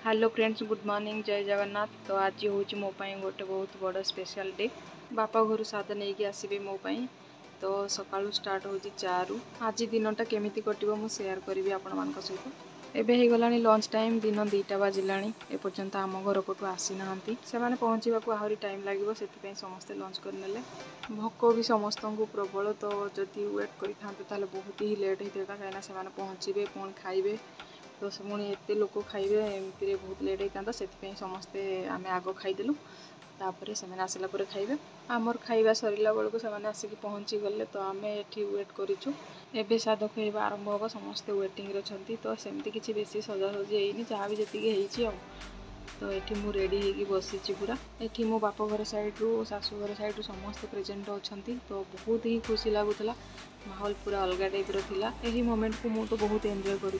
Hello friends, good morning, जय जगन्नाथ। तो आज हूँ मो गोटे बहुत बड़ स्पेशल डे। बापा घर साद नहीं कि आसबे मो तो सका स्टार्ट हो चारू। आज दिनटा केमिति कटिबो मु शेयर करी आपण मान सहित। एबे हो गलानी लंच टाइम, दिन 2टा बाजिलानी। एपर्यंत आम घर पटू आसी ना से पहुँचवाक आहरी टाइम लगे, से समस्ते लंच करने। भोक भी समस्त को प्रबल, तो जदि वेट करें बहुत ही लेट होता कहीं से पहुँचे पुणी खाइबे, तो पुणी एत लोक खाइबे, एमती बहुत लेट होता से समस्ते आम आग खाईदेलु। तापर से आसला खाइबे। आमर खाइबा सरला बेलू से आसिक पहुँची गले, तो आम एठी वेट करूँ। एबे साद खाइबा आरंभ हम, समस्ते वेटिंग अच्छी। तो सेमती किसी बेसी सजासजी होनी, जहाँ भी जी तो ये मु रेडी होगी बसी पूरा। ये मो बाप घर साइड रू शाशु घर साइड रू समस्ते प्रेजेंट अच्छा, तो बहुत ही खुशी लगुला। माहौल पूरा अलग टाइप रा। यही मोमेंट को मु तो बहुत एंजॉय करूँ।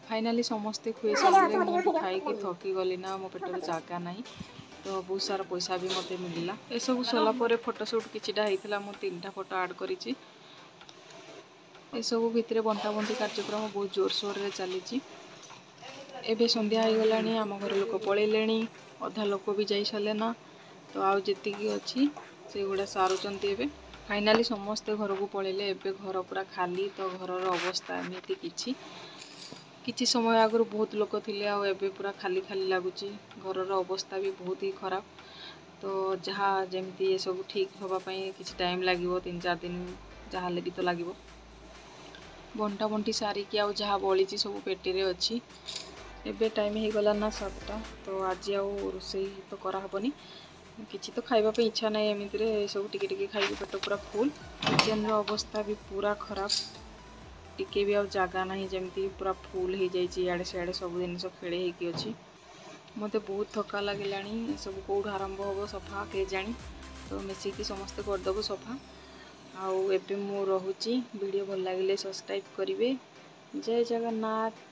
फाइनाली समस्ते खुए सारे मुझे खाई थकी गली ना, मो पेटर जगह ना, तो बहुत सारा पैसा भी मत मिलला। ये सब सरला फोटोशूट किटा होता, मुझे 3टा फोटो आड कर सब भितर बंटा बंटी कार्यक्रम बहुत जोरसोर रे चली। एबे संध्या हो गला, आम घर लोक पलैले, अधा लोक भी जाई सारे ना, तो आउ जी अच्छी से गुड़ा सारुंट। फाइनाली समस्ते घर को पलैले। एबे घर पूरा खाली, तो घर अवस्था एमती किछि समय आगु बहुत लोक थिले, एबे पूरा खाली खाली लगुच। घर अवस्था भी बहुत ही खराब। तो जहाँ जमती ये सब ठीक होगापाई किसी टाइम लगे, 3-4 दिन जहाँ भी तो लगे। बंटा बंटी सारिकी आउ जहाँ बड़ी सब पेटी अच्छी। एबे टाइम हो गला ना 7टा, तो आज आउ रोसई तो कराहबनी, किसी तो खाइबा इच्छा ना। एमती सब टिके खाई पेट पूरा फुल। किचन अवस्था भी पूरा खराब, टिके भी जगह ना, जमती पूरा फुल हो जाए। सियाड़े सब जिन खेड़े होती। मत बहुत थका लगे, सब कौट आरंभ हम सफा के जानी, तो मिसिकी समस्ते करदेबू सफा। आउ एबे मु रहुची। वीडियो भल लगे सब्सक्राइब करेंगे। जय जगन्नाथ।